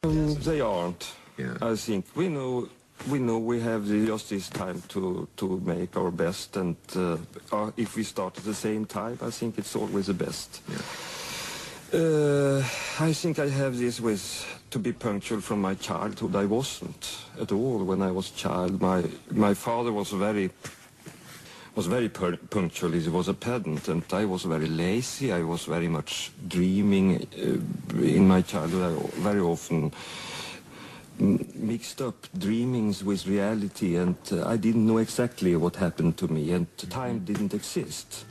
They aren't. Yeah. I think we know we have just this time to make our best, and if we start at the same time, I think it's always the best. Yeah. I think I have this with to be punctual from my childhood. I wasn't at all when I was a child. My father was very punctual. He was a pedant, and I was very lazy. I was very much dreaming in my childhood. I very often mixed up dreamings with reality, and I didn't know exactly what happened to me, and time didn't exist.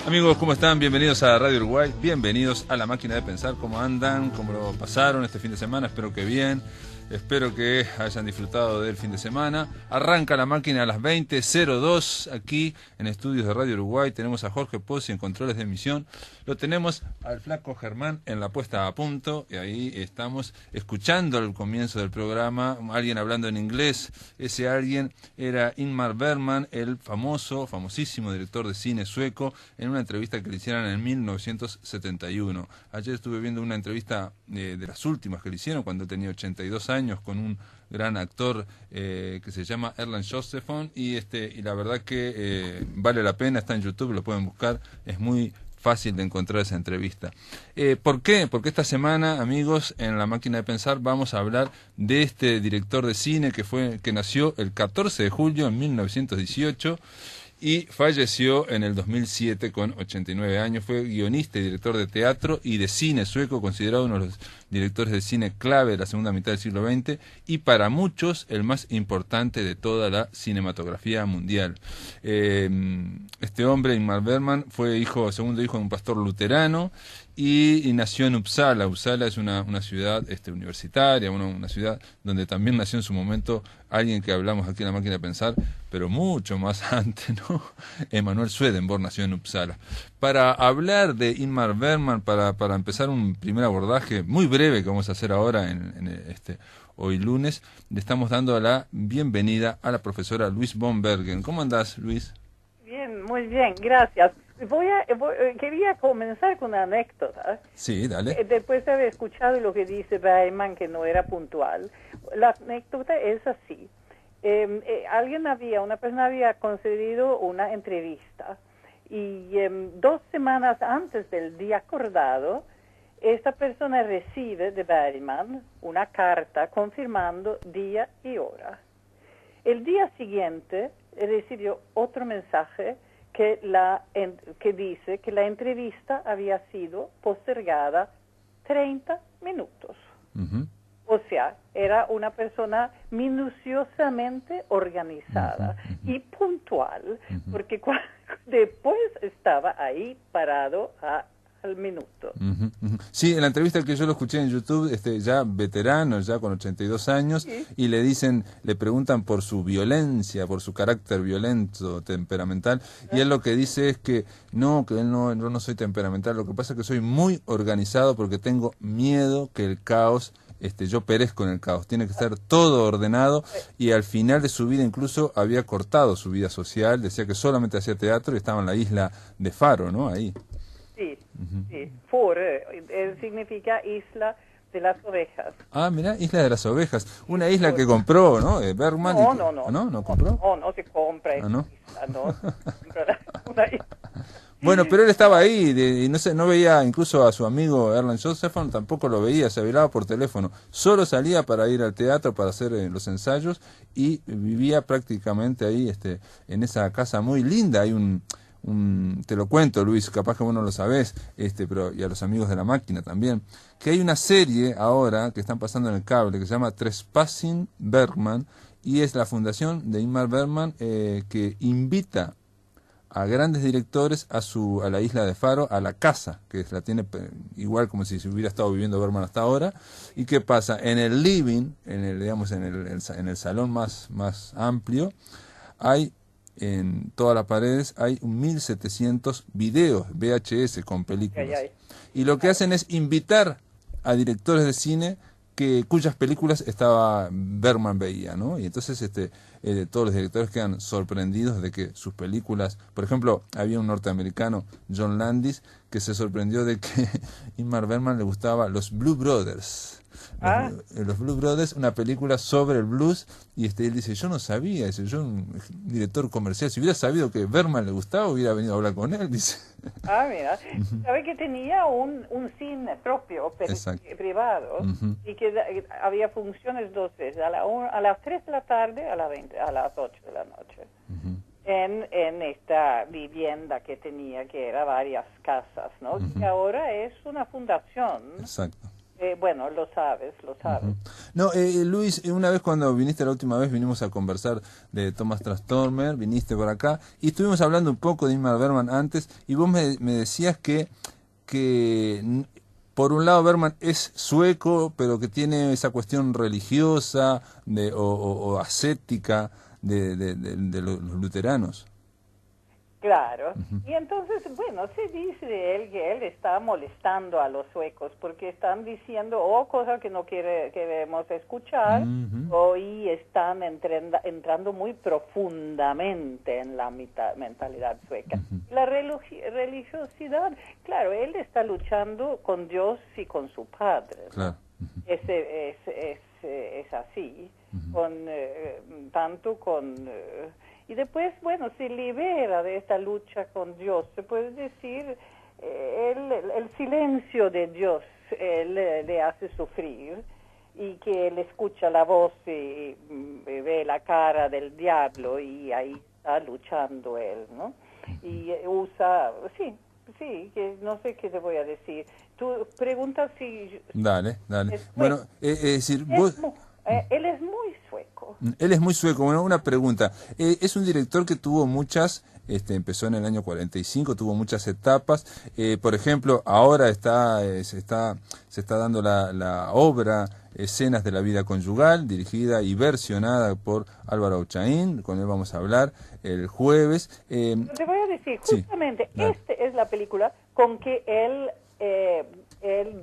Amigos, ¿cómo están? Bienvenidos a Radio Uruguay, bienvenidos a La Máquina de Pensar. ¿Cómo andan? ¿Cómo lo pasaron este fin de semana? Espero que bien. Espero que hayan disfrutado del fin de semana. Arranca La Máquina a las 20:02 aquí en estudios de Radio Uruguay. Tenemos a Jorge Pozzi en controles de emisión. Lo tenemos al flaco Germán en la puesta a punto. Y ahí estamos escuchando el comienzo del programa. Alguien hablando en inglés. Ese alguien era Ingmar Bergman, el famosísimo director de cine sueco, en una entrevista que le hicieron en 1971. Ayer estuve viendo una entrevista de las últimas que le hicieron cuando tenía 82 años, con un gran actor que se llama Erland Josephson, y la verdad que vale la pena, está en YouTube, lo pueden buscar, es muy fácil de encontrar esa entrevista. ¿Por qué? Porque esta semana, amigos, en La Máquina de Pensar vamos a hablar de este director de cine que nació el 14 de julio de 1918 y falleció en el 2007 con 89 años. Fue guionista y director de teatro y de cine sueco, considerado uno de los directores de cine clave de la segunda mitad del siglo XX y para muchos el más importante de toda la cinematografía mundial. Este hombre, Ingmar Bergman, fue segundo hijo de un pastor luterano y nació en Uppsala. Uppsala es una ciudad universitaria, una ciudad donde también nació en su momento alguien que hablamos aquí en La Máquina de Pensar, pero mucho más antes, ¿no? Emanuel Swedenborg nació en Uppsala. Para hablar de Ingmar Bergman, para empezar un primer abordaje muy breve que vamos a hacer ahora hoy lunes, le estamos dando la bienvenida a la profesora Louise von Bergen. ¿Cómo andás, Luis? Bien, muy bien, gracias. Quería comenzar con una anécdota. Sí, dale. Después de haber escuchado lo que dice Bergman, que no era puntual, la anécdota es así. Una persona había concedido una entrevista y 2 semanas antes del día acordado, esta persona recibe de Bergman una carta confirmando día y hora. El día siguiente recibió otro mensaje que dice que la entrevista había sido postergada 30 minutos. Uh-huh. O sea, era una persona minuciosamente organizada y puntual, porque después estaba ahí parado al minuto. Sí, en la entrevista que yo lo escuché en YouTube, ya veterano, ya con 82 años, sí. Y le preguntan por su violencia, por su carácter violento, temperamental, y él lo que dice es que yo no soy temperamental, lo que pasa es que soy muy organizado porque tengo miedo que el caos, yo perezco en el caos, tiene que estar todo ordenado, y al final de su vida incluso había cortado su vida social, decía que solamente hacía teatro y estaba en la isla de Faro, ¿no? Ahí. Sí, sí. Significa isla de las ovejas. Ah, mira, Isla de las Ovejas, una isla que compró, ¿no? Bergman. ¿No compró? No se compra esa isla, no. Bueno, pero él estaba ahí y no veía incluso a su amigo Erland Josephson, tampoco lo veía, se hablaba por teléfono. Solo salía para ir al teatro, para hacer los ensayos, y vivía prácticamente ahí en esa casa muy linda. Hay te lo cuento, Luis, capaz que vos no lo sabés, pero y a los amigos de La Máquina también, que hay una serie ahora que están pasando en el cable que se llama Trespassing Bergman, y es la fundación de Ingmar Bergman que invita a grandes directores a la isla de Faro, a la casa, que la tiene igual como si se hubiera estado viviendo Bergman hasta ahora. ¿Y qué pasa? En el living, en el salón más amplio, hay en todas las paredes hay 1700 videos VHS con películas. Y lo que hacen es invitar a directores de cine cuyas películas estaba Bergman veía, ¿no? Y entonces todos los directores quedan sorprendidos de que sus películas, por ejemplo, había un norteamericano, John Landis, que se sorprendió de que Ingmar Bergman le gustaba los Blue Brothers. Los Blue Brothers, una película sobre el blues, y él dice, yo no sabía, dice, yo un director comercial, si hubiera sabido que Bergman le gustaba, hubiera venido a hablar con él, dice. Mira, sabe que tenía un cine propio, privado, y que había funciones 2 veces, a las 3 de la tarde, a las 8 de la noche. En esta vivienda que tenía, que era varias casas, ¿no? Que ahora es una fundación. Exacto. Bueno, lo sabes. No, Luis, una vez cuando viniste la última vez, vinimos a conversar de Thomas Trastormer, viniste por acá, y estuvimos hablando un poco de Ingmar Bergman antes, y vos me decías que por un lado Bergman es sueco, pero que tiene esa cuestión religiosa o ascética de los luteranos. Claro, y entonces, bueno, se dice de él que él está molestando a los suecos porque están diciendo cosas que no queremos escuchar, y están entrando muy profundamente en la mentalidad sueca. La religiosidad, claro, él está luchando con Dios y con su padre, ¿no? Claro. Es así, tanto con... y después, bueno, se libera de esta lucha con Dios. Se puede decir, el silencio de Dios le hace sufrir, y que él escucha la voz y ve la cara del diablo, y ahí está luchando él, ¿no? Y usa, sí, que no sé qué te voy a decir. Tú preguntas si... Dale. Bueno, es decir, vos... él es muy sueco. Él es muy sueco. Bueno, una pregunta. Es un director que tuvo muchas, empezó en el año 45, tuvo muchas etapas. Por ejemplo, ahora se está dando la obra Escenas de la vida conyugal, dirigida y versionada por Álvaro Auchaín. Con él vamos a hablar el jueves. Te voy a decir, justamente, sí, es la película con que él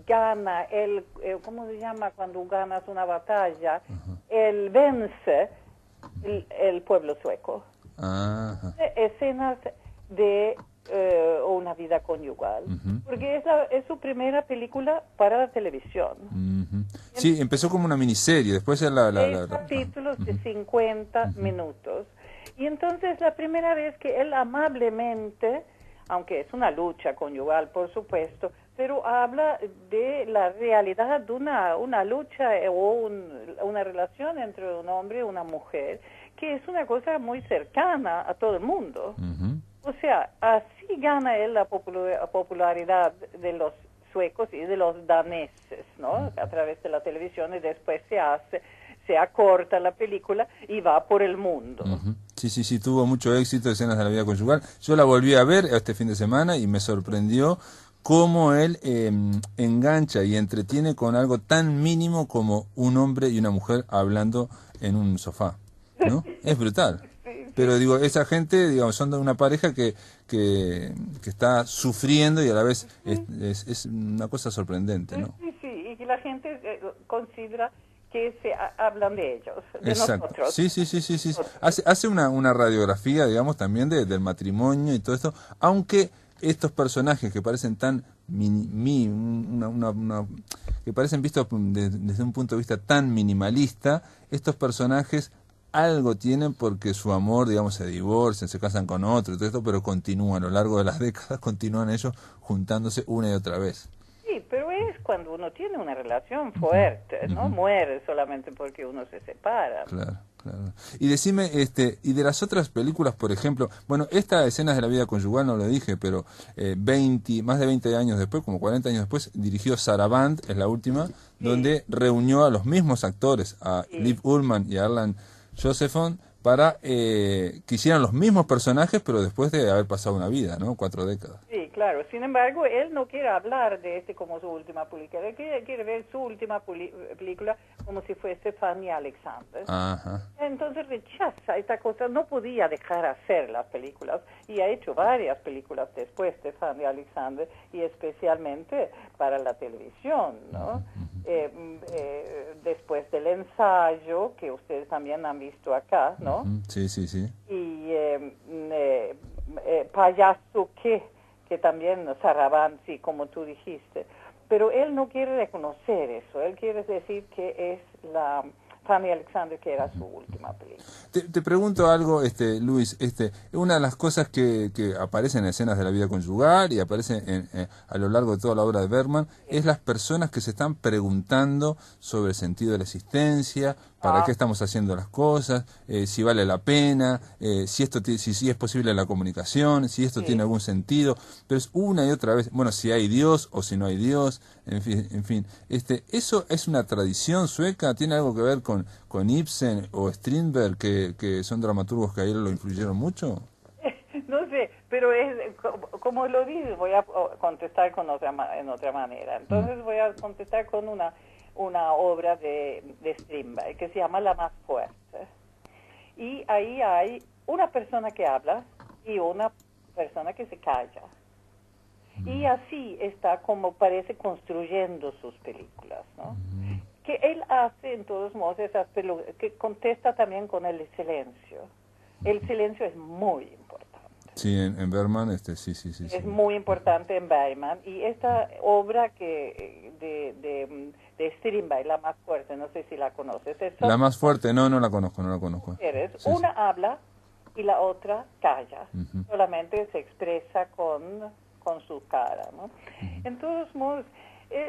gana, ¿cómo se llama cuando ganas una batalla? Él vence el pueblo sueco. Escenas de una vida conyugal, porque es su primera película para la televisión. Sí, empezó como una miniserie, después es capítulos de 50 minutos. Y entonces la primera vez que él amablemente, aunque es una lucha conyugal, por supuesto, pero habla de la realidad de una lucha o una relación entre un hombre y una mujer, que es una cosa muy cercana a todo el mundo. O sea, así gana él la popularidad de los suecos y de los daneses, ¿no? A través de la televisión, y después se acorta la película y va por el mundo. Sí, tuvo mucho éxito, Escenas de la vida conyugal. Yo la volví a ver este fin de semana y me sorprendió cómo él engancha y entretiene con algo tan mínimo como un hombre y una mujer hablando en un sofá, ¿no? Es brutal. Pero digo, esa gente, digamos, son de una pareja que está sufriendo y a la vez es una cosa sorprendente, ¿no? Sí, y que la gente considera que se hablan de ellos, de nosotros. Sí. Hace una radiografía, digamos, también del matrimonio y todo esto, aunque estos personajes que parecen tan que parecen vistos desde un punto de vista tan minimalista, estos personajes algo tienen porque su amor, digamos, se divorcian, se casan con otro y todo esto, pero continúan a lo largo de las décadas, continúan ellos juntándose una y otra vez. Sí, pero es cuando uno tiene una relación fuerte, no muere solamente porque uno se separa. Claro. Y decime, y de las otras películas, por ejemplo, bueno, esta Escenas de la vida conyugal no lo dije, pero más de 20 años después, como 40 años después, dirigió Saraband, es la última, donde reunió a los mismos actores, a Liv Ullmann y a Erland Josephson, para que hicieran los mismos personajes, pero después de haber pasado una vida, ¿no? 4 décadas. Sí, claro. Sin embargo, él no quiere hablar de como su última película. Él quiere ver su última película como si fuese Fanny Alexander. Entonces rechaza esta cosa. No podía dejar hacer las películas. Y ha hecho varias películas después de Fanny Alexander, y especialmente para la televisión, ¿no? después del ensayo, que ustedes también han visto acá, ¿no? Sí, sí, sí. Y Payaso que también Saravanzi, como tú dijiste. Pero él no quiere reconocer eso, él quiere decir que es la Fanny Alexander, que era su última película. Te pregunto algo, Luis, una de las cosas que aparecen en escenas de la vida conyugal y aparecen a lo largo de toda la obra de Bergman, es las personas que se están preguntando sobre el sentido de la existencia, para qué estamos haciendo las cosas, si vale la pena, si es posible la comunicación, si esto tiene algún sentido, pero es una y otra vez, bueno, si hay Dios o si no hay Dios, en fin, eso es una tradición sueca, tiene algo que ver con Ibsen o Strindberg, que son dramaturgos que a él lo influyeron mucho. No sé, pero como lo dije, voy a contestar en otra manera. Entonces voy a contestar con una obra de Strindberg que se llama La más fuerte. Y ahí hay una persona que habla y una persona que se calla. Y así está, como parece, construyendo sus películas, ¿no? Que él hace, en todos modos, esas películas, que contesta también con el silencio. El silencio es muy importante. Sí, en Bergman, sí. Es muy importante en Bergman. Y esta obra de Strindberg, La más fuerte, no sé si la conoces. La más fuerte, no la conozco. Sí, una habla y la otra calla. Solamente se expresa con su cara, ¿no? En todos modos,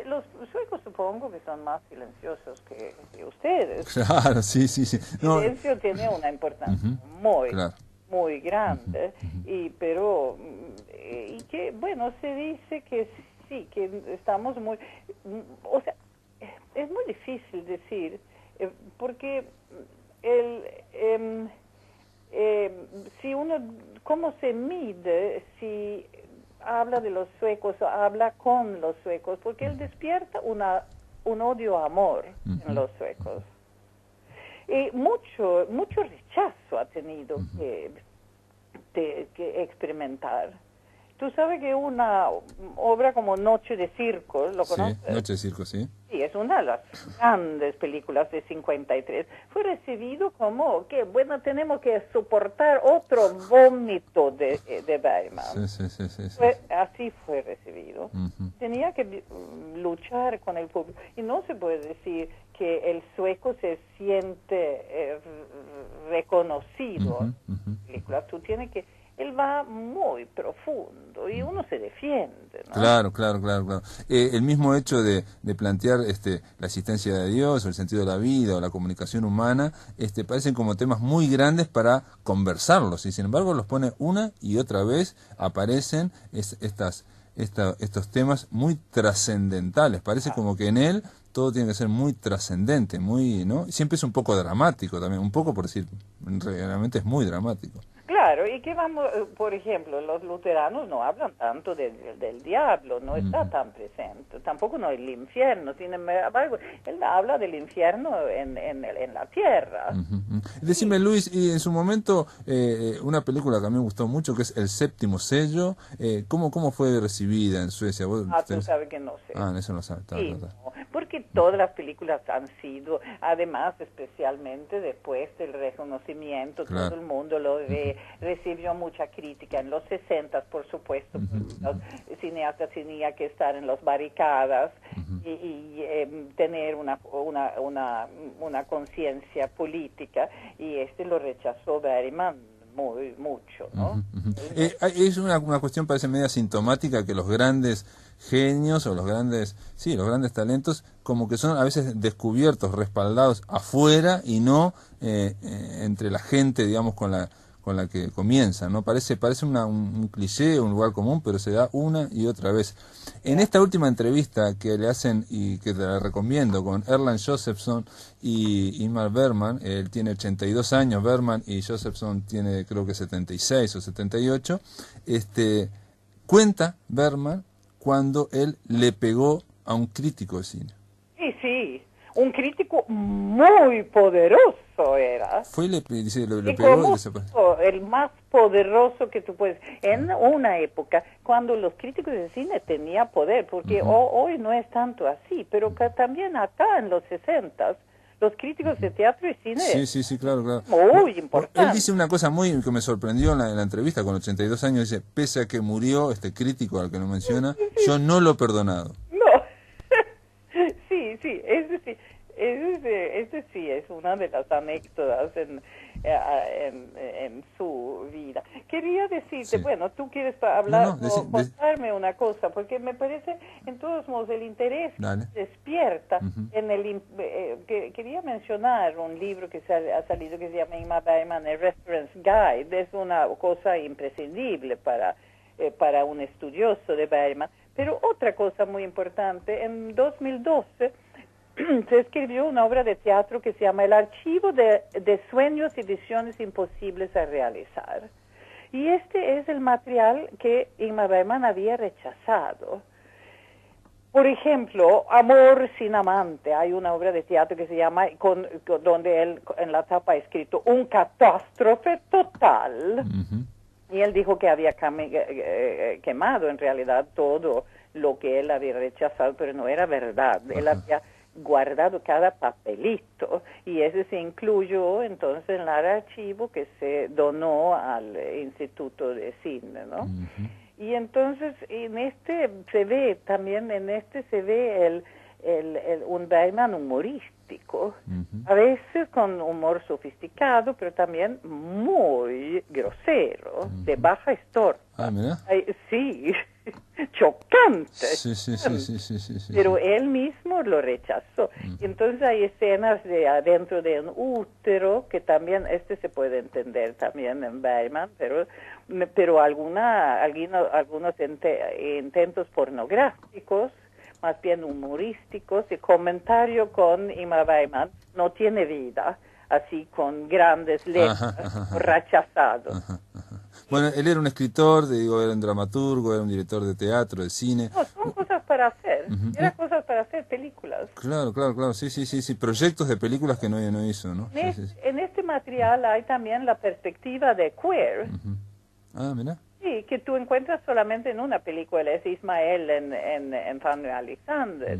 los suecos supongo que son más silenciosos que ustedes. Claro, sí. El silencio tiene una importancia muy grande, pero que, bueno, se dice que sí, que estamos muy... O sea, es muy difícil decir, porque si uno... ¿Cómo se mide si habla de los suecos o habla con los suecos? Porque él despierta un odio-amor en los suecos. Y mucho rechazo ha tenido que experimentar. Tú sabes que una obra como Noche de Circo, ¿lo conoces? Sí, Noche de Circo, sí. Sí, es una de las grandes películas de 53. Fue recibido como que, bueno, tenemos que soportar otro vómito de Bergman. Sí. Así fue recibido. Tenía que luchar con el público. Y no se puede decir que el sueco se siente reconocido en películas. Tú tienes que... Él va muy profundo y uno se defiende, ¿no? Claro. El mismo hecho de plantear la existencia de Dios, o el sentido de la vida, o la comunicación humana, parecen como temas muy grandes para conversarlos, y sin embargo los pone una y otra vez, aparecen estos temas muy trascendentales. Parece como que en él todo tiene que ser muy trascendente, ¿no? Siempre es un poco dramático también, un poco por decir, realmente es muy dramático. Claro, y que vamos, por ejemplo, los luteranos no hablan tanto del diablo, no está tan presente, tampoco no el infierno, sin embargo, él habla del infierno en la tierra. Decime, Luis, y en su momento, una película que a mí me gustó mucho, que es El Séptimo Sello, ¿cómo fue recibida en Suecia? Tú sabes que no sé. Eso no sabe. Sí, no, porque todas las películas han sido, además, especialmente después del reconocimiento, todo el mundo lo ve, recibió mucha crítica. En los 60, por supuesto, los cineastas tenían que estar en las barricadas y tener una conciencia política, y lo rechazó Bergman mucho, ¿no? Es una cuestión, parece media sintomática, que los grandes genios o los grandes talentos como que son a veces descubiertos, respaldados afuera y no entre la gente, digamos, con la que comienzan, ¿no? Parece un cliché, un lugar común, pero se da una y otra vez. En esta última entrevista que le hacen, y que te la recomiendo, con Erland Josephson y Ingmar Bergman, él tiene 82 años, Bergman, y Josephson tiene creo que 76 o 78, cuenta Bergman cuando él le pegó a un crítico de cine. Sí. un crítico muy poderoso era. Fue y le pegó y Como desapareció. el más poderoso que tú puedes. En una época cuando los críticos de cine tenían poder, porque hoy no es tanto así, pero que también acá en los 60s, los críticos de teatro y cine Sí, claro. muy importante. Él dice una cosa muy que me sorprendió en la entrevista con 82 años, dice, pese a que murió este crítico al que no menciona, yo no lo he perdonado. No. Ese sí es una de las anécdotas en su vida. Quería decirte, bueno, tú quieres hablar o contarme una cosa, porque me parece, en todos modos, el interés despierta en el... quería mencionar un libro que ha salido que se llama Ingmar Bergman, el Reference Guide. Es una cosa imprescindible para un estudioso de Bergman. Pero otra cosa muy importante, en 2012 se escribió una obra de teatro que se llama El archivo de sueños y visiones imposibles a realizar. Y este es el material que Ingmar Bergman había rechazado. Por ejemplo, Amor sin amante. Hay una obra de teatro que se llama, donde él en la tapa ha escrito un catástrofe total. Y él dijo que había quemado en realidad todo lo que él había rechazado, pero no era verdad. Él había guardado cada papelito y ese se incluyó entonces en el archivo que se donó al Instituto de Cine, ¿no? Y entonces en este se ve un Bergman humorístico, a veces con humor sofisticado, pero también muy grosero, de baja estorba. Mira. Sí, chocante. Sí. Pero él mismo lo rechazó. Entonces hay escenas de adentro de un útero, que también se puede entender también en Bergman, pero algunos intentos pornográficos, más bien humorísticos, y comentario con Ingmar Bergman no tiene vida, así con grandes letras, rechazado. Bueno, él era un escritor, era un dramaturgo, era un director de teatro, de cine. No, son cosas para hacer. Eran cosas para hacer películas. Claro. Sí. Proyectos de películas que no hizo, ¿no? En este material hay también la perspectiva de queer. Mira. Sí, que tú encuentras solamente en una película, es Ismael en Fanny Alexander,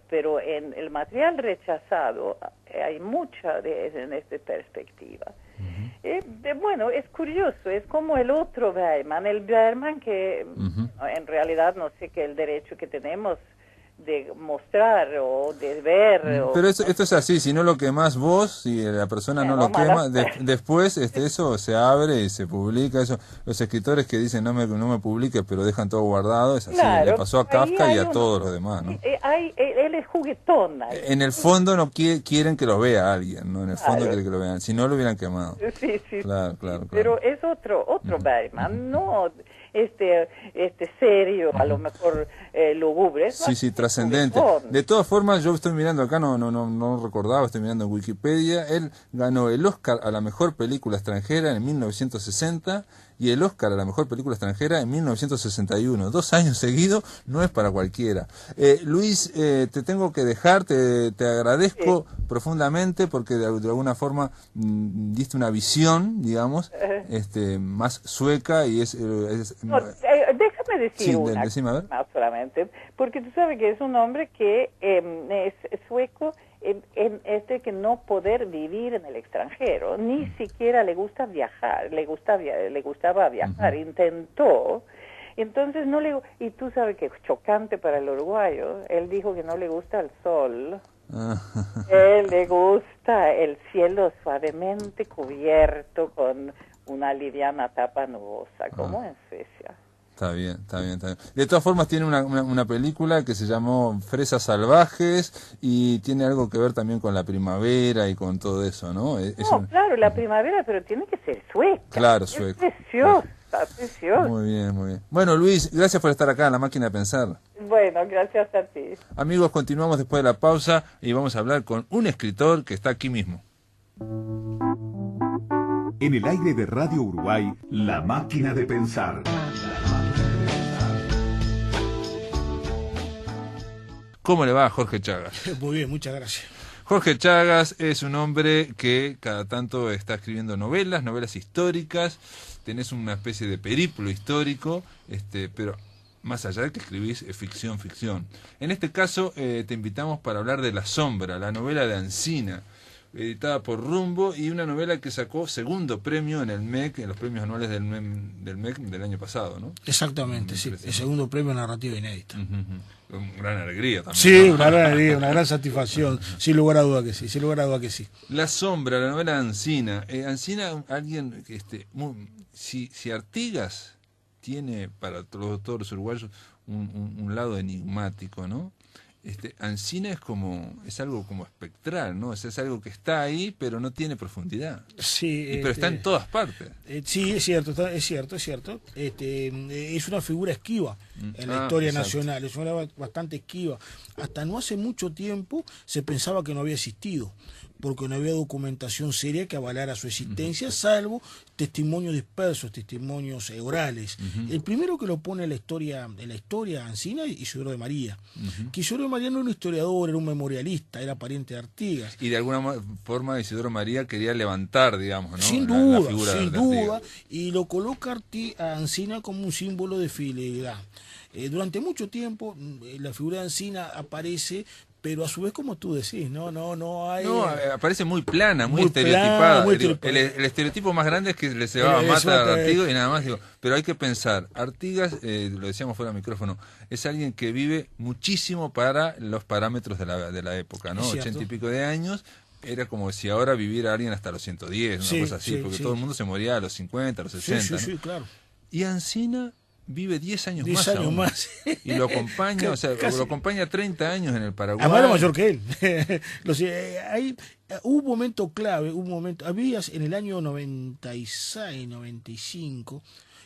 pero en el material rechazado hay mucha en esta perspectiva. Bueno, es curioso, es como el otro Bergman, el Bergman que en realidad no sé qué el derecho que tenemos de mostrar o de ver. Pero esto es así, si no lo quemás vos, si la persona no lo quema, después eso se abre y se publica. Eso, los escritores que dicen no me publiques pero dejan todo guardado, es así, le pasó a Kafka y a todos los demás, ¿no? Él es juguetón. En el fondo no quieren que lo vea alguien, ¿no? En el fondo quieren que lo vean, si no lo hubieran quemado. Sí. Claro. Pero es otro Bergman, no serio, a lo mejor lúgubre. Sí, trascendente. De todas formas, yo estoy mirando acá, no recordaba, estoy mirando en Wikipedia, él ganó el Oscar a la mejor película extranjera en 1960 y el Oscar a la mejor película extranjera en 1961. 2 años seguidos no es para cualquiera. Luis, te tengo que dejar, te agradezco profundamente porque de alguna forma diste una visión, digamos, más sueca y déjame decir una cosa más solamente, porque tú sabes que es un hombre que es sueco, que no poder vivir en el extranjero, ni siquiera le gusta viajar, le gustaba viajar, intentó, entonces y tú sabes que es chocante para el uruguayo, él dijo que no le gusta el sol, él le gusta el cielo suavemente cubierto con una liviana tapa nubosa, como en Suecia. Está bien. De todas formas tiene una película que se llamó Fresas Salvajes y tiene algo que ver también con la primavera y con todo eso, ¿no? Claro, la primavera, pero tiene que ser sueca. Claro, sueca. Preciosa. Muy bien. Bueno, Luis, gracias por estar acá en La Máquina de Pensar. Bueno, gracias a ti. Amigos, continuamos después de la pausa y vamos a hablar con un escritor que está aquí mismo. En el aire de Radio Uruguay, La Máquina de Pensar. ¿Cómo le va a Jorge Chagas? Muy bien, muchas gracias. Jorge Chagas es un hombre que cada tanto está escribiendo novelas históricas, tenés una especie de periplo histórico, pero más allá de que escribís ficción. En este caso te invitamos para hablar de La Sombra, la novela de Ancina, editada por Rumbo, y una novela que sacó segundo premio en el MEC, en los premios anuales del MEC del año pasado, ¿no? Exactamente, sí, el segundo premio narrativa inédita. Gran alegría también. Sí, una gran alegría, una gran satisfacción, sin lugar a duda que sí. La Sombra, la novela de Ancina. Ancina, alguien que si Artigas tiene para todos los uruguayos un lado enigmático, ¿no? Ancina es algo como espectral, ¿no? Es algo que está ahí, pero no tiene profundidad. Sí, pero está en todas partes. Sí, es cierto. Es una figura esquiva en la historia nacional, es una bastante esquiva. Hasta no hace mucho tiempo se pensaba que no había existido, porque no había documentación seria que avalara su existencia, salvo testimonios dispersos, testimonios orales. El primero que lo pone en la historia Ancina es Isidoro de María. Que Isidoro de María no era un historiador, era un memorialista, era pariente de Artigas. Y de alguna forma Isidoro María quería levantar, digamos, ¿no? Sin duda, y lo coloca a Ancina como un símbolo de fidelidad. Durante mucho tiempo la figura de Ancina aparece, pero a su vez, como tú decís, no hay... No, aparece muy plana, muy estereotipada. El estereotipo más grande es que le cebaba mata a Artigas y nada más. Pero hay que pensar, Artigas, lo decíamos fuera del micrófono, es alguien que vive muchísimo para los parámetros de la época, ¿no? 80 y pico de años. Era como si ahora viviera alguien hasta los 110, una cosa así, porque todo el mundo se moría a los 50, a los 60. Sí, claro. Y Ancina vive 10 años 10 más. años más. Y lo acompaña, lo acompaña 30 años en el Paraguay. Además era mayor que él. Hubo un momento clave, había en el año 96, 95,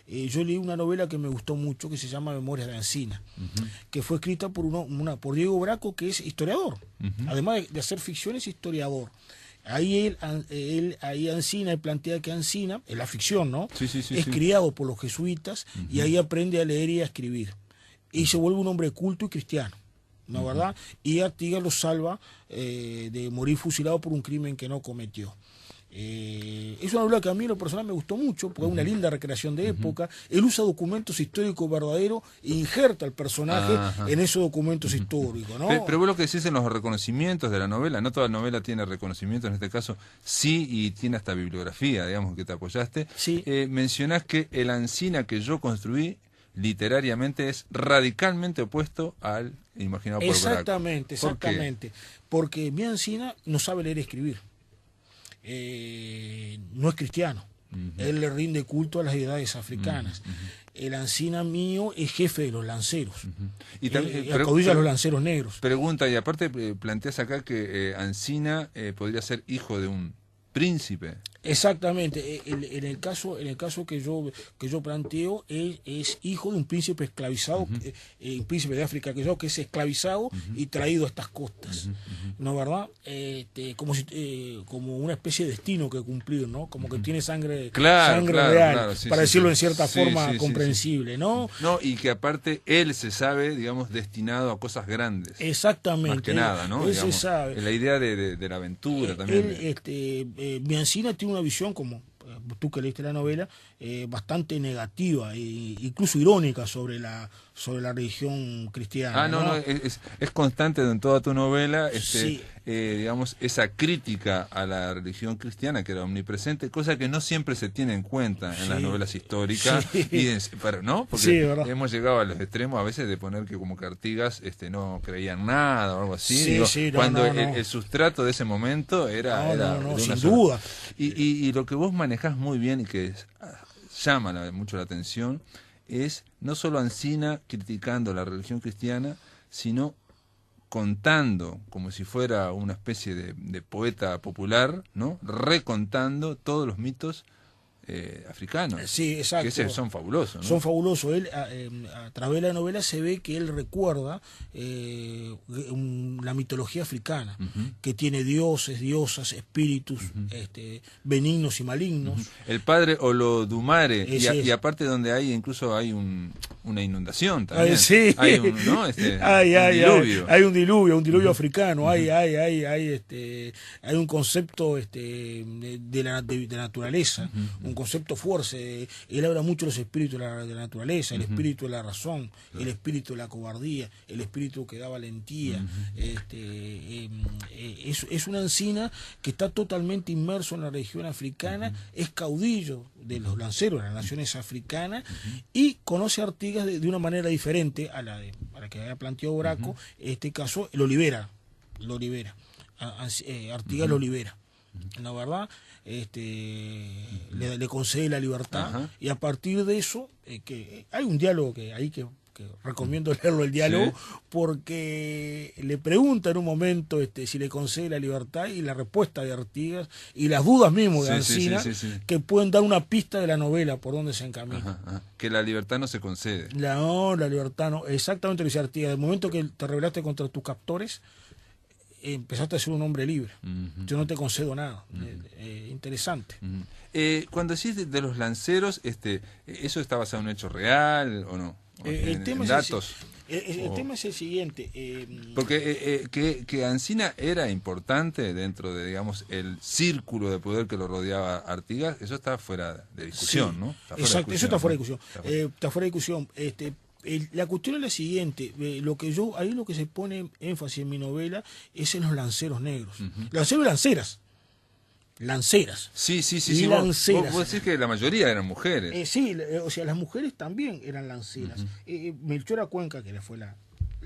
yo leí una novela que me gustó mucho que se llama Memorias de Ancina, que fue escrita por Diego Braco, que es historiador. Además de hacer ficción, es historiador. Ahí Ancina plantea que Ancina, en la ficción, ¿no? Es criado por los jesuitas y ahí aprende a leer y a escribir. Y se vuelve un hombre culto y cristiano, ¿no, verdad? Y Artigas lo salva de morir fusilado por un crimen que no cometió. Es una novela que a mí en lo personal me gustó mucho, porque es una linda recreación de época. Él usa documentos históricos verdaderos e injerta al personaje en esos documentos históricos, ¿no? Pero vos lo que decís en los reconocimientos de la novela, no toda novela tiene reconocimientos, en este caso sí, y tiene hasta bibliografía, digamos, que te apoyaste. Sí. Mencionás que el Ancina que yo construí literariamente es radicalmente opuesto al imaginado por Braco. Exactamente. Porque mi Ancina no sabe leer y escribir. No es cristiano. Él le rinde culto a las deidades africanas. El Ancina mío es jefe de los lanceros. Y también acodilla a los lanceros negros. Pregunta, y aparte planteas acá que Ancina podría ser hijo de un príncipe. Exactamente. En el caso que yo planteo, él es hijo de un príncipe esclavizado, un príncipe de África que es esclavizado y traído a estas costas, ¿no, verdad? Como una especie de destino que cumplir, ¿no? Como que tiene sangre real, para decirlo en cierta forma comprensible, ¿no? No, y que aparte él se sabe, digamos, destinado a cosas grandes. Exactamente. Más que nada, ¿no? Él digamos, se sabe. La idea de la aventura también. Mi Ancina tiene una visión, como tú que leíste la novela, bastante negativa e incluso irónica sobre la religión cristiana. No, es constante en toda tu novela, digamos, esa crítica a la religión cristiana que era omnipresente, cosa que no siempre se tiene en cuenta en las novelas históricas, ¿no? Porque hemos llegado a los extremos a veces de poner que como que Artigas no creían nada o algo así, cuando el sustrato de ese momento era sin duda. Y lo que vos manejás muy bien y que llama mucho la atención es no solo Ancina criticando la religión cristiana, sino contando, como si fuera una especie de poeta popular, ¿no? Recontando todos los mitos africanos. Sí, exacto. Que son fabulosos, ¿no? Son fabulosos. Él, a través de la novela se ve que él recuerda la mitología africana, que tiene dioses, diosas, espíritus benignos y malignos. El padre Olodumare, Ese es. y aparte donde incluso hay una inundación también. Sí. Hay un, ¿no? un diluvio. Hay un diluvio africano. Hay un concepto de la naturaleza, un concepto fuerte. Él habla mucho de los espíritus de la naturaleza, el espíritu de la razón, el espíritu de la cobardía, el espíritu que da valentía. Es una Encina que está totalmente inmerso en la región africana, es caudillo de los lanceros de las naciones africanas y conoce a Artigas de una manera diferente a la que había planteado Braco. En este caso lo libera. Artigas lo libera. La verdad, le concede la libertad y a partir de eso que hay un diálogo que recomiendo leerlo, el diálogo, porque le pregunta en un momento si le concede la libertad, y la respuesta de Artigas y las dudas mismo de Encina que pueden dar una pista de la novela por donde se encamina. Que la libertad no se concede. La libertad no, exactamente lo dice Artigas. Del momento que te rebelaste contra tus captores, empezaste a ser un hombre libre. Yo no te concedo nada. Interesante. Cuando decís de los lanceros, ¿eso está basado en un hecho real o no? El tema datos. El tema es el siguiente. Porque que Encina era importante dentro de, digamos, el círculo de poder que lo rodeaba Artigas, eso está fuera de discusión, ¿no? Exacto, eso está fuera de discusión. Está fuera de discusión. La cuestión es la siguiente, lo que se pone énfasis en mi novela es en los lanceros negros. Lanceros y lanceras. Sí. Lanceras. Vos decís que la mayoría eran mujeres. Sí, o sea, las mujeres también eran lanceras. Melchora Cuenca, que fue la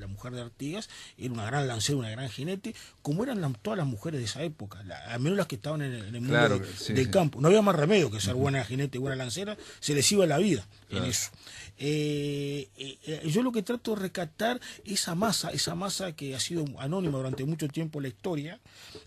mujer de Artigas, era una gran lancera, una gran jinete, como eran todas las mujeres de esa época, al menos las que estaban en el mundo del campo. No había más remedio que ser buena jinete, buena lancera, se les iba la vida en eso. Yo lo que trato de rescatar esa masa que ha sido anónima durante mucho tiempo en la historia,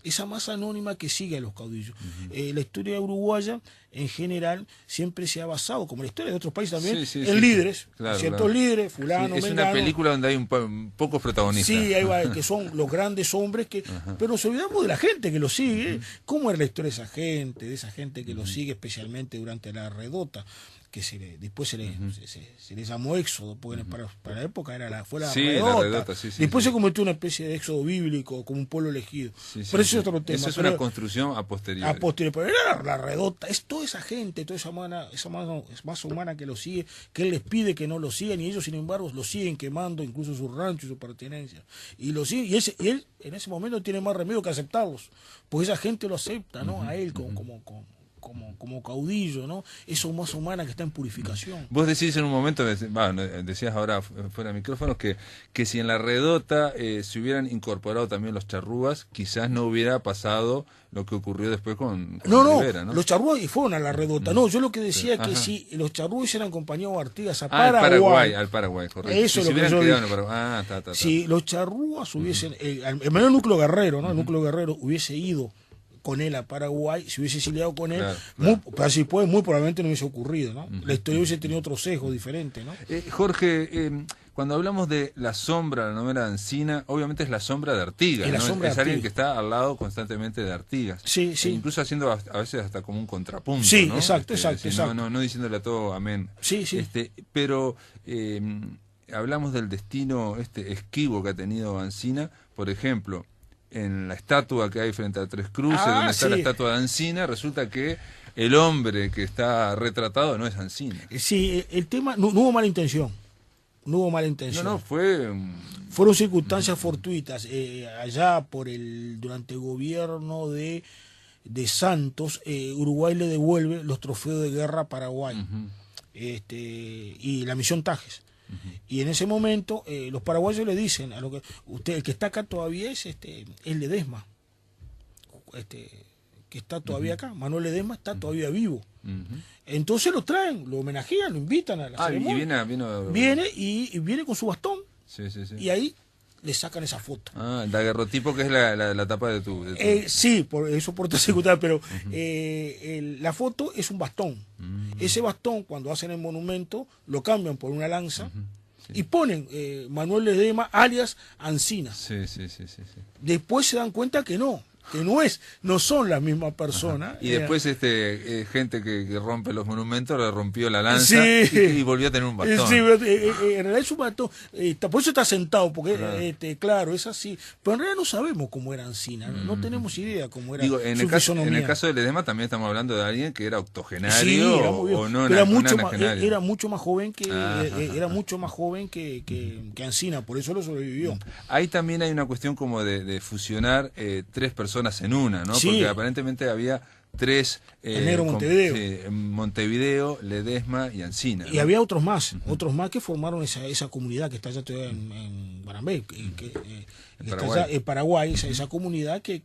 esa masa anónima que sigue a los caudillos. La historia uruguaya en general siempre se ha basado, como la historia de otros países también, en líderes, ciertos líderes, fulano, es mengano. una película donde hay pocos protagonistas. Sí, que son los grandes hombres pero nos olvidamos de la gente que lo sigue. ¿Cómo era la historia de esa gente que lo sigue, especialmente durante la redota? Que después se le llamó éxodo, porque para la época fue la redota. Después se convirtió en una especie de éxodo bíblico, como un pueblo elegido. Pero eso es otro tema. Eso es una construcción a posteriori. Pero era la redota, es toda esa gente, toda esa masa humana que lo sigue, que él les pide que no lo sigan, y ellos sin embargo lo siguen quemando, incluso sus ranchos y su pertenencia. Y lo siguen, y él en ese momento tiene más remedio que aceptarlos, porque esa gente lo acepta, ¿no? A él como caudillo, ¿no? Esa masa humana que está en purificación. Vos decís en un momento, decías ahora fuera de micrófonos, que si en la redota se hubieran incorporado también los charrúas, quizás no hubiera pasado lo que ocurrió después con Rivera, ¿no? Los charrúas fueron a la redota. No, yo lo que decía es que si los charrúas hubieran acompañado a Artigas a Paraguay. Al Paraguay, correcto. Eso es lo que yo dije. Si los charrúas hubiesen, el menor núcleo guerrero, ¿no? El núcleo guerrero hubiese ido con él a Paraguay, si hubiese exiliado con él, muy probablemente no hubiese ocurrido, ¿no? La historia hubiese tenido otro sesgo diferente, ¿no? Jorge, cuando hablamos de la sombra, la novela de Encina, obviamente es la sombra de Artigas, ¿no? Es alguien que está al lado constantemente de Artigas. Sí. Incluso haciendo a veces hasta como un contrapunto, sí, ¿no? Exacto. No diciéndole a todo amén. Sí. Pero hablamos del destino esquivo que ha tenido Encina, por ejemplo, en la estatua que hay frente a Tres Cruces, donde está la estatua de Encina, resulta que el hombre que está retratado no es Encina. Sí, el tema, no hubo mala intención. Fueron circunstancias fortuitas. Allá durante el gobierno de Santos, Uruguay le devuelve los trofeos de guerra a Paraguay. Y la misión Tajes. Y en ese momento los paraguayos le dicen a lo que el que está acá todavía es Ledesma, que está todavía acá. Manuel Ledesma está todavía vivo. Entonces lo traen, lo homenajean, lo invitan a la ceremonia. Viene Viene con su bastón. Sí. Y ahí le sacan esa foto. Ah, el daguerrotipo, que es la tapa de tu... Sí, eso por circunstancia, pero la foto es un bastón. Ese bastón, cuando hacen el monumento, lo cambian por una lanza y ponen Manuel Ledesma alias Ancina. Sí. Después se dan cuenta que no son la misma persona. Y después gente que rompe los monumentos le rompió la lanza y volvió a tener un bastón. Sí, en realidad es un bastón. Por eso está sentado, porque claro, es así. Pero en realidad no sabemos cómo era Ancina, no tenemos idea cómo era Digo, su en fisonomía. el caso de Ledesma también estamos hablando de alguien que era octogenario, Sí, era muy bien. o no, Pero era mucho más joven que que Ancina, por eso lo sobrevivió. Ahí también hay una cuestión como de fusionar tres personas en una, ¿no? Sí. Porque aparentemente había tres... El negro Montevideo. Montevideo, Ledesma y Ancina, ¿no? Y había otros más que formaron esa comunidad que está allá todavía en Barambé, que está Paraguay. allá en Paraguay, esa comunidad que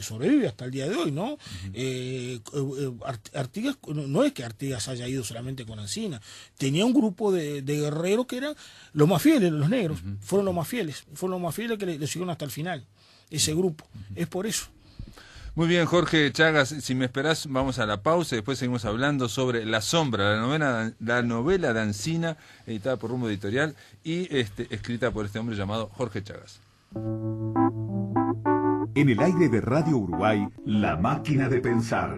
sobrevive hasta el día de hoy, ¿no? Artigas, no es que Artigas haya ido solamente con Ancina, tenía un grupo de guerreros que eran los más fieles, los negros, fueron los más fieles que le siguieron hasta el final, ese grupo, es por eso. Muy bien, Jorge Chagas, si me esperás vamos a la pausa y después seguimos hablando sobre La Sombra, la novela de Ancina, editada por Rumbo Editorial y escrita por este hombre llamado Jorge Chagas. En el aire de Radio Uruguay, La Máquina de Pensar.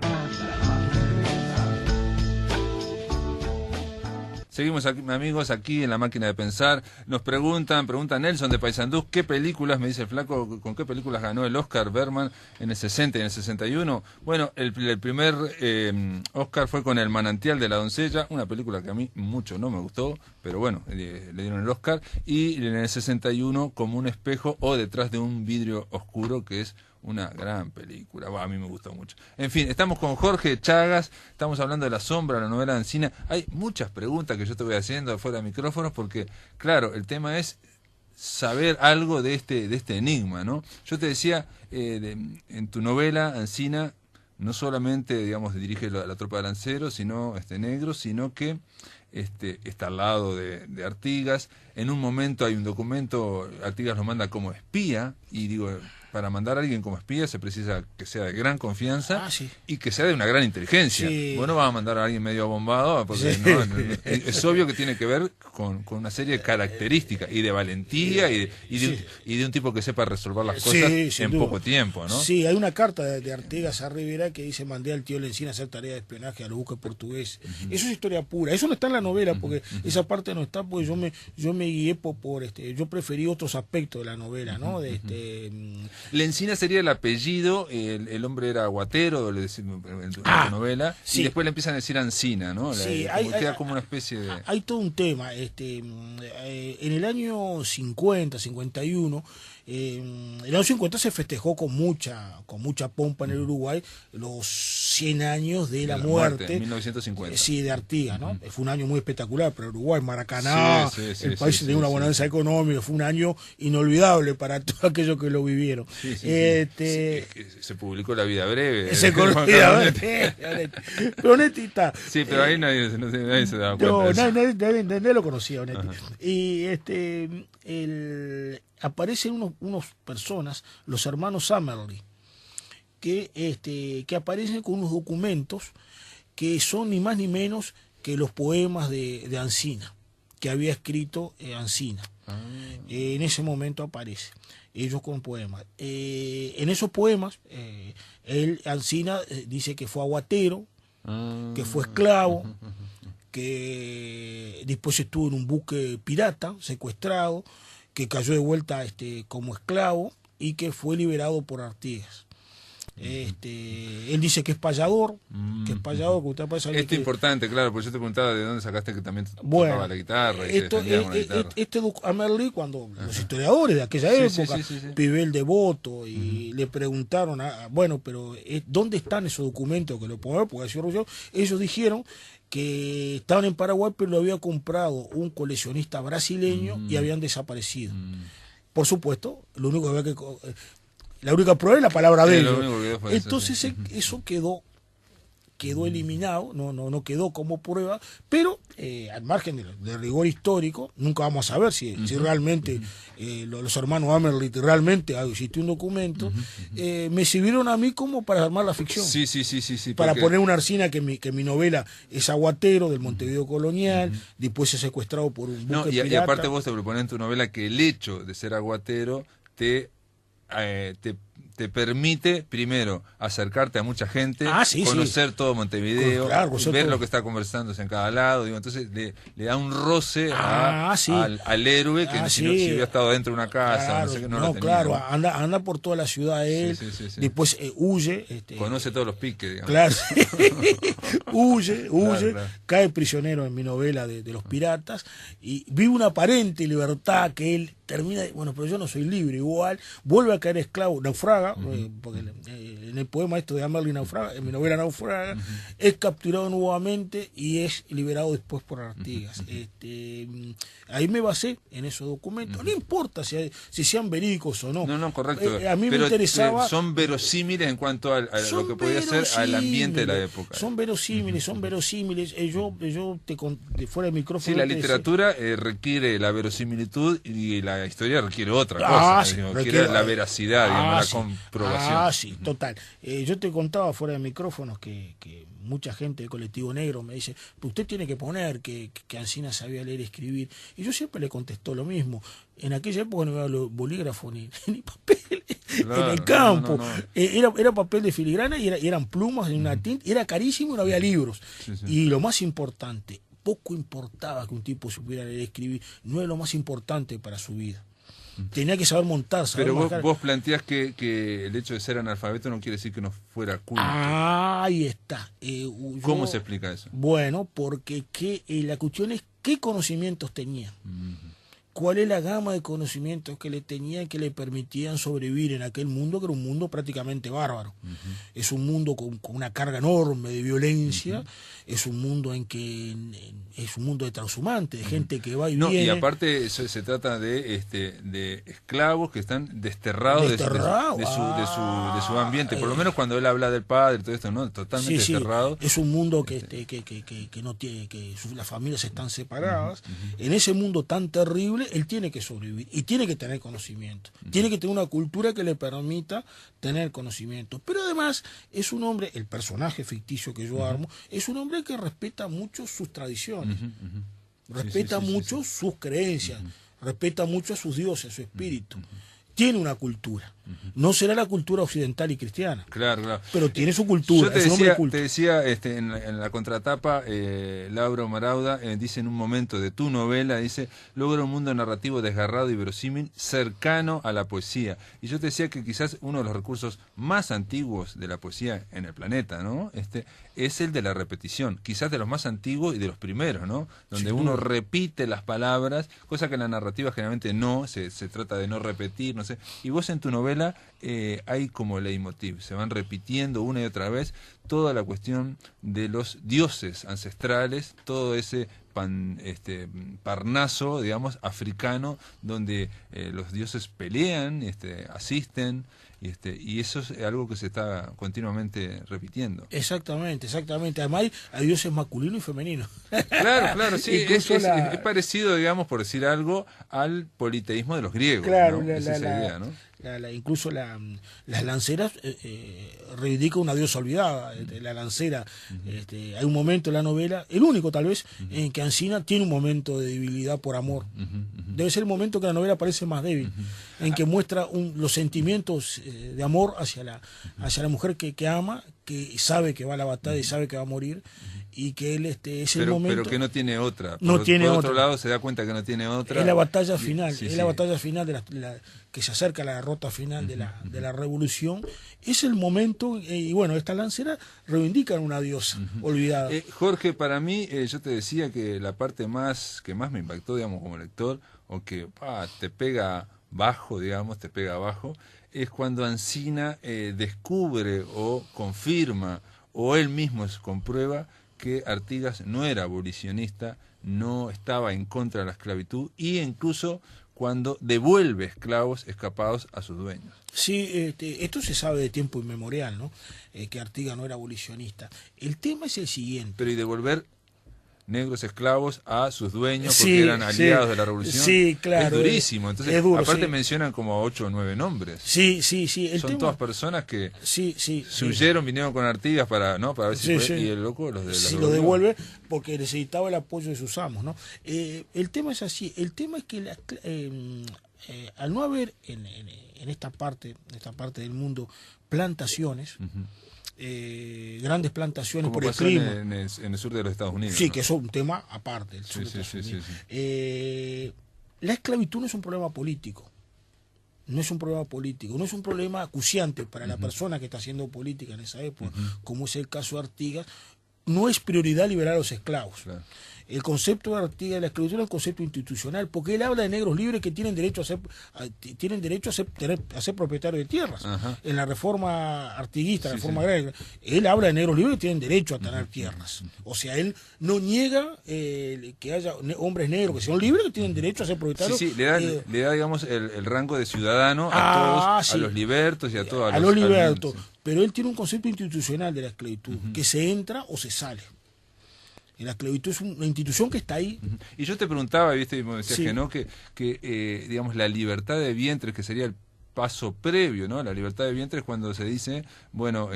Seguimos aquí, amigos, aquí en La Máquina de Pensar. Nos pregunta Nelson de Paysandú, ¿qué películas, me dice el flaco, con qué películas ganó el Oscar Bergman en el 60 y en el 61? Bueno, el primer Oscar fue con El manantial de la doncella, una película que a mí mucho no me gustó, pero bueno, le dieron el Oscar. Y en el 61, Como un espejo o Detrás de un vidrio oscuro, que es una gran película, a mí me gustó mucho. En fin, estamos con Jorge Chagas, estamos hablando de La Sombra, la novela de Ancina. Hay muchas preguntas que yo te voy haciendo fuera de micrófonos porque, claro, el tema es saber algo de este enigma, ¿no? Yo te decía, en tu novela, Ancina no solamente, digamos, dirige la tropa de lanceros, sino negro, sino que está al lado de Artigas. En un momento hay un documento, Artigas lo manda como espía, y digo, para mandar a alguien como espía se precisa que sea de gran confianza y que sea de una gran inteligencia. Sí. Vos no vas a mandar a alguien medio abombado, porque Sí. es obvio que tiene que ver con una serie de características y de valentía y de un tipo que sepa resolver las cosas en poco tiempo, ¿no? Sí, hay una carta de Artigas a Rivera que dice: mandé al tío Lencina a hacer tarea de espionaje a los buques portugueses. Eso es historia pura. Eso no está en la novela, porque esa parte no está, porque yo me guié yo preferí otros aspectos de la novela, ¿no? Lencina sería el apellido, el hombre era Guatero, le decimos en tu novela, sí. Y después le empiezan a decir Ancina, ¿no? Sí, queda como una especie de... Hay todo un tema. En el año 50, 51, en el año 50 se festejó con mucha pompa en el Uruguay los 100 años de la muerte. En 1950. Sí, de Artigas, ¿no? Fue un año muy espectacular para Uruguay, Maracaná, el país tenía una bonanza económica, fue un año inolvidable para todos aquellos que lo vivieron. Se publicó La vida breve. Pero Onetti está. Sí, pero ahí nadie se daba cuenta. Nadie lo conocía, Onetti. Y aparecen unos personas, los hermanos Summerlee, que aparecen con unos documentos que son ni más ni menos que los poemas de Ancina, que había escrito Ancina. En ese momento aparece ellos con poemas. En esos poemas, Ancina dice que fue aguatero, que fue esclavo, que después estuvo en un buque pirata, secuestrado, que cayó de vuelta como esclavo y que fue liberado por Artigas. Él dice que es payador, que usted puede saber. Esto es importante, claro, porque yo te preguntaba de dónde sacaste que también tocaba la guitarra y defendía con la guitarra. Amerly, cuando los historiadores de aquella época, Pibel Devoto, y le preguntaron, pero ¿dónde están esos documentos que lo ponemos? Porque ellos dijeron que estaban en Paraguay, pero lo había comprado un coleccionista brasileño y habían desaparecido. Por supuesto, lo único que había que... La única prueba es la palabra de ellos. Entonces eso quedó quedó eliminado, no quedó como prueba, pero al margen del rigor histórico, nunca vamos a saber si realmente los hermanos Amerlit realmente existió un documento. Me sirvieron a mí como para armar la ficción. Sí, para porque... poner una Arcina que mi novela es aguatero del Montevideo colonial, después es secuestrado por un buque pirata. Y aparte vos te propones en tu novela que el hecho de ser aguatero te permite, primero, acercarte a mucha gente, conocer todo Montevideo, ver todo lo que está conversándose en cada lado. Digo, entonces le da un roce al héroe que si hubiera estado dentro de una casa, no lo tenía. Anda por toda la ciudad él, después huye. Conoce todos los piques, digamos. Claro, huye, cae prisionero en mi novela de los piratas y vive una aparente libertad que él termina, pero yo no soy libre, igual vuelve a caer esclavo, naufraga, porque en el poema esto de Amerlit naufraga, en mi novela naufraga, es capturado nuevamente y es liberado después por Artigas. Ahí me basé en esos documentos, no importa si sean verídicos o no. No, correcto. A mí me interesaba. Son verosímiles en cuanto a lo que podía ser al ambiente de la época. Son verosímiles. Yo te conté fuera del micrófono. Sí, la literatura requiere la verosimilitud y la historia requiere otra cosa. Requiere la veracidad, la comprobación. Sí, total. Yo te contaba fuera de micrófonos que mucha gente del colectivo negro me dice, usted tiene que poner que Alsina sabía leer y escribir. Y yo siempre le contesto lo mismo. En aquella época no había bolígrafo ni papel en el campo. Era papel de filigrana y eran plumas en una tinta. Era carísimo y no había libros. Y lo más importante, poco importaba que un tipo supiera leer y escribir. No es lo más importante para su vida. Tenía que saber montar. Pero vos planteás que el hecho de ser analfabeto no quiere decir que no fuera culto. Ahí está. ¿Cómo se explica eso? Bueno, porque la cuestión es qué conocimientos tenía. Cuál es la gama de conocimientos que le tenían que le permitían sobrevivir en aquel mundo, que era un mundo prácticamente bárbaro. Es un mundo con una carga enorme de violencia, es un mundo es un mundo de transhumante, de gente que va y viene. Y aparte se trata de esclavos que están desterrados de su ambiente, por lo menos cuando él habla del padre, todo esto, ¿no? Totalmente desterrado. Es un mundo que no tiene, las familias están separadas. En ese mundo tan terrible él tiene que sobrevivir y tiene que tener conocimiento, tiene que tener una cultura que le permita tener conocimiento, pero además es un hombre, el personaje ficticio que yo armo, es un hombre que respeta mucho sus tradiciones, respeta mucho sus creencias, respeta mucho a sus dioses, a su espíritu. Tiene una cultura. No será la cultura occidental y cristiana. Claro. Pero tiene su cultura. Yo te decía en la contratapa, Laura Marauda dice en un momento de tu novela, dice, logra un mundo narrativo desgarrado y verosímil, cercano a la poesía. Y yo te decía que quizás uno de los recursos más antiguos de la poesía en el planeta, ¿no? Es el de la repetición. Quizás de los más antiguos y de los primeros, ¿no? Donde uno repite las palabras, cosa que en la narrativa generalmente no, se trata de no repetir, no sé. Y vos en tu novela hay como leitmotiv, se van repitiendo una y otra vez toda la cuestión de los dioses ancestrales, todo ese Parnaso, digamos, africano, donde los dioses pelean, asisten, y eso es algo que se está continuamente repitiendo. Exactamente. Además hay dioses masculinos y femeninos. Claro, sí, es parecido, digamos, por decir algo, al politeísmo de los griegos. Claro, ¿no? Esa idea, ¿no? Incluso las lanceras reivindican una diosa olvidada, la lancera. Hay un momento en la novela, el único tal vez, en que Alsina tiene un momento de debilidad por amor. Debe ser el momento que la novela parece más débil, en que muestra los sentimientos de amor hacia la mujer que ama, que sabe que va a la batalla y sabe que va a morir, y que él es el momento. Pero que no tiene otra. Por otro lado se da cuenta que no tiene otra. Es la batalla final, la batalla final que se acerca a la derrota final de la revolución. Es el momento, y bueno, estas lanceras reivindican una diosa olvidada. Jorge, para mí, yo te decía que la parte que más me impactó, digamos, como lector, o que te pega bajo, digamos, es cuando Alsina descubre o confirma, o él mismo comprueba que Artigas no era abolicionista, no estaba en contra de la esclavitud, y incluso cuando devuelve esclavos escapados a sus dueños. Sí, esto se sabe de tiempo inmemorial, ¿no? Que Artigas no era abolicionista. El tema es el siguiente. Pero y devolver negros esclavos a sus dueños Sí, porque eran aliados sí, de la revolución. sí, claro, Es durísimo. Entonces, es duro, aparte sí. mencionan como 8 o 9 nombres. Sí. El Son tema, todas personas que sí, se huyeron, vinieron con Artigas para ver si Sí, fue, sí. y el loco los Sí, lo devuelve porque necesitaba el apoyo de sus amos, ¿no? El tema es así. El tema es que al no haber en esta parte del mundo plantaciones, grandes plantaciones Como por el pasó clima. en el sur de los Estados Unidos. Sí, ¿no? que eso es un tema aparte. Sí, sí. La esclavitud no es un problema político. No es un problema político, no es un problema acuciante para la persona que está haciendo política en esa época, como es el caso de Artigas. No es prioridad liberar a los esclavos. Claro. El concepto de Artigas de la esclavitud es un concepto institucional, porque él habla de negros libres que tienen derecho a ser propietarios de tierras. Ajá. En la reforma artiguista, la Sí, reforma sí. agraria, él habla de negros libres que tienen derecho a tener tierras. O sea, él no niega que haya hombres negros que sean libres que tienen derecho a ser propietarios. Sí, le da digamos, el rango de ciudadano a todos, sí. a los libertos y a todos. A los libertos. sí. Pero él tiene un concepto institucional de la esclavitud, que se entra o se sale. Y la esclavitud es una institución que está ahí. Y yo te preguntaba, viste, y me decías Sí. que no, que digamos, la libertad de vientre, que sería el paso previo, ¿no? La libertad de vientre es cuando se dice, bueno,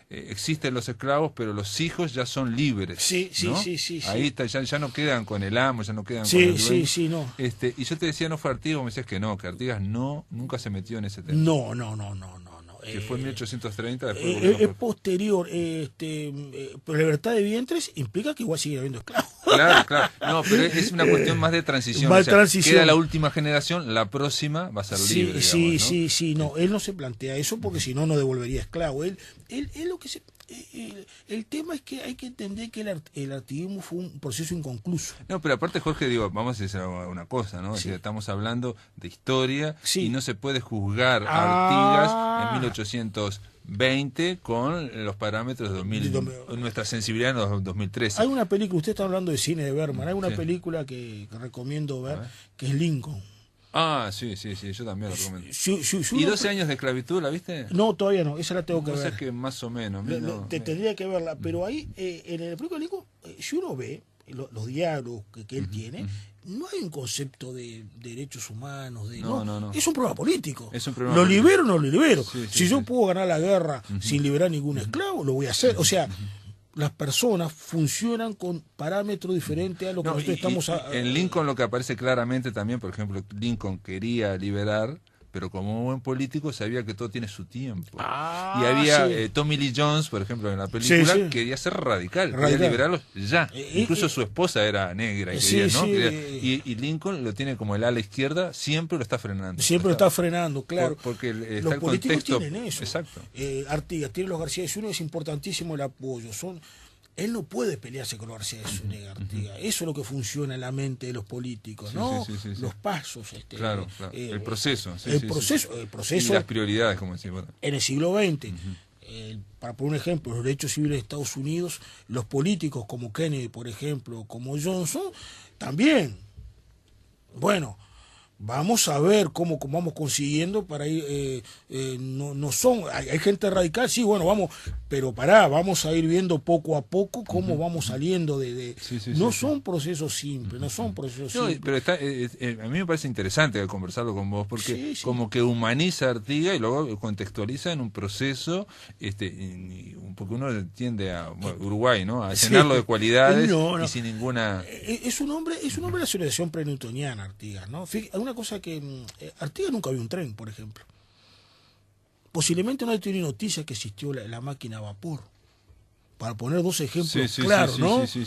existen los esclavos, pero los hijos ya son libres. Sí, ¿no? sí. Ahí está, ya no quedan con el amo, ya no quedan con Sí, el dueño. sí, no. Y yo te decía, no fue Artigas, me decías que no, que Artigas nunca se metió en ese tema. No. Que fue en 1830, después Es posterior. Pero la libertad de vientres implica que igual sigue habiendo esclavos. Claro. No, pero es una cuestión más de transición. Más O sea, transición. queda la última generación, la próxima va a ser libre. digamos, ¿no? Sí, no, él no se plantea eso porque si no, no devolvería esclavo. Él lo que el tema es que hay que entender que el artiguismo fue un proceso inconcluso. No, pero aparte, Jorge, digo, vamos a decir una cosa, ¿no? Es decir, estamos hablando de historia Sí. y no se puede juzgar a Artigas en 1820 con los parámetros de 2000, nuestra sensibilidad en los 2013. Hay una película, usted está hablando de cine de Bergman, hay una Sí. película que recomiendo ver, ver. que es Lincoln. Ah, sí, yo también lo recomiendo. Si ¿Y uno- 12 años de esclavitud, la viste? No, todavía no, esa la tengo que O sea ver. que más o menos. Te tendría que verla, pero ahí, en el película de Lincoln, si uno ve los diálogos que él tiene, no hay un concepto de derechos humanos, No. es un problema político. Es un problema ¿Lo político. libero o no lo libero? Sí, Si yo sí. puedo ganar la guerra sin liberar ningún esclavo, lo voy a hacer. O sea, las personas funcionan con parámetros diferentes a lo que No, nosotros estamos... en Lincoln lo que aparece claramente también, por ejemplo, Lincoln quería liberar, pero como buen político sabía que todo tiene su tiempo. Ah, y había sí. Tommy Lee Jones, por ejemplo, en la película, Sí. quería ser radical, quería Radical. liberarlos ya. Incluso y- su esposa era negra y, Sí, quería, ¿no? sí. Y Lincoln lo tiene como el ala izquierda, siempre lo está frenando. Siempre lo está frenando, claro. Porque está Los el políticos contexto. tienen eso. Exacto. Artigas tiene los García de Zúñiga, es importantísimo el apoyo. Él no puede pelearse con los García de Zúñiga, Artigas. Eso es lo que funciona en la mente de los políticos, Sí, ¿no? sí. Los pasos. Claro. El proceso. sí, el sí, proceso, sí. el proceso Y las prioridades, como decís. Bueno. en el siglo XX. Para poner un ejemplo, los derechos civiles de Estados Unidos, los políticos como Kennedy, por ejemplo, como Johnson, también. Bueno, vamos a ver cómo vamos consiguiendo para ir. No son. Hay gente radical, sí, bueno, vamos. Pero vamos a ir viendo poco a poco cómo vamos saliendo de. Sí, no sí. son procesos simples, no son procesos No, simples. pero a mí me parece interesante conversarlo con vos, porque Sí. como que humaniza a Artigas y luego contextualiza en un proceso, porque uno tiende a, Uruguay, ¿no? A Sí. llenarlo de cualidades No. y sin ninguna... Es un hombre de la civilización prenewtoniana, Artigas, ¿no? Fíjate, una cosa que Artigas nunca vio un tren, por ejemplo. Posiblemente no haya tenido noticia que existió la máquina a vapor. Para poner dos ejemplos claros, ¿no? Sí.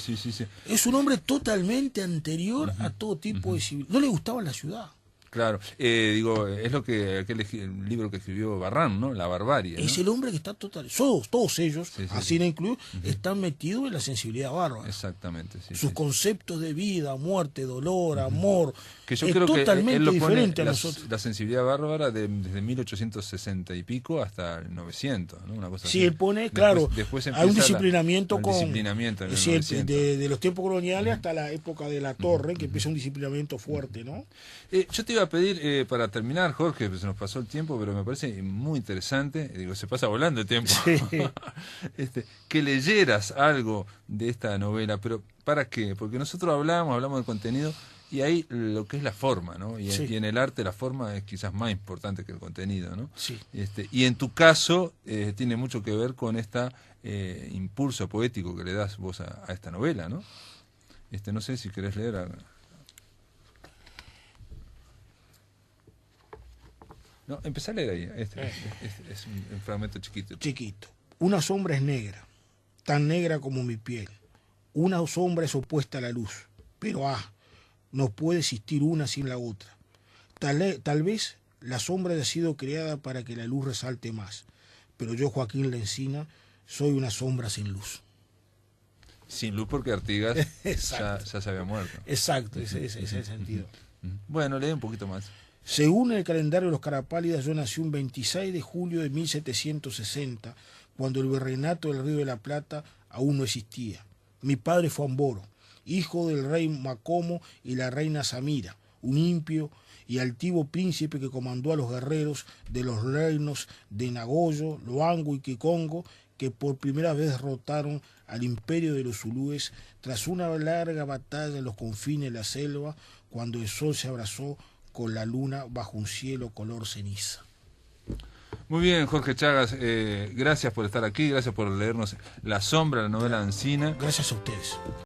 Es un hombre totalmente anterior a todo tipo de civilización. No le gustaba la ciudad. Claro, es lo que el libro que escribió Barran, ¿no? La barbarie, ¿no? Es el hombre que está todos ellos, Sí. así incluido, están metidos en la sensibilidad bárbara. Exactamente, sí. Sus sí. conceptos de vida, muerte, dolor, amor, Que yo es creo que totalmente él lo pone diferente a nosotros. la sensibilidad bárbara desde 1860 y pico hasta el 900, ¿no? Una cosa Sí, así. él pone, claro, después hay un empieza disciplinamiento el con... disciplinamiento en el es decir, 900. de los tiempos coloniales hasta la época de la Torre, que empieza un disciplinamiento fuerte, ¿no? Yo te iba iba a pedir, para terminar, Jorge, pues se nos pasó el tiempo, pero me parece muy interesante, digo, se pasa volando el tiempo, Sí. Que leyeras algo de esta novela, pero ¿para qué? Porque nosotros hablamos del contenido, y ahí lo que es la forma, ¿no? Y, Sí. y en el arte la forma es quizás más importante que el contenido, ¿no? Sí. Y en tu caso tiene mucho que ver con este impulso poético que le das vos a esta novela, ¿no? No sé si querés leer. No, empezá a leer ahí. Es un fragmento chiquito. Chiquito. Una sombra es negra, tan negra como mi piel. Una sombra es opuesta a la luz, pero no puede existir una sin la otra. Tal vez la sombra haya sido creada para que la luz resalte más, pero yo, Joaquín Lencina, soy una sombra sin luz. Sin luz porque Artigas ya se había muerto. Exacto, ese es el sentido. Bueno, lee un poquito más. Según el calendario de los Carapálidas, yo nací un 26 de julio de 1760, cuando el virreinato del Río de la Plata aún no existía. Mi padre fue Amboro, hijo del rey Macomo y la reina Samira, un impío y altivo príncipe que comandó a los guerreros de los reinos de Nagoyo, Loango y Kikongo, que por primera vez derrotaron al imperio de los zulúes tras una larga batalla en los confines de la selva, cuando el sol se abrazó con la luna bajo un cielo color ceniza. Muy bien, Jorge Chagas, gracias por estar aquí, gracias por leernos La Sombra, la novela de Encina. Gracias a ustedes.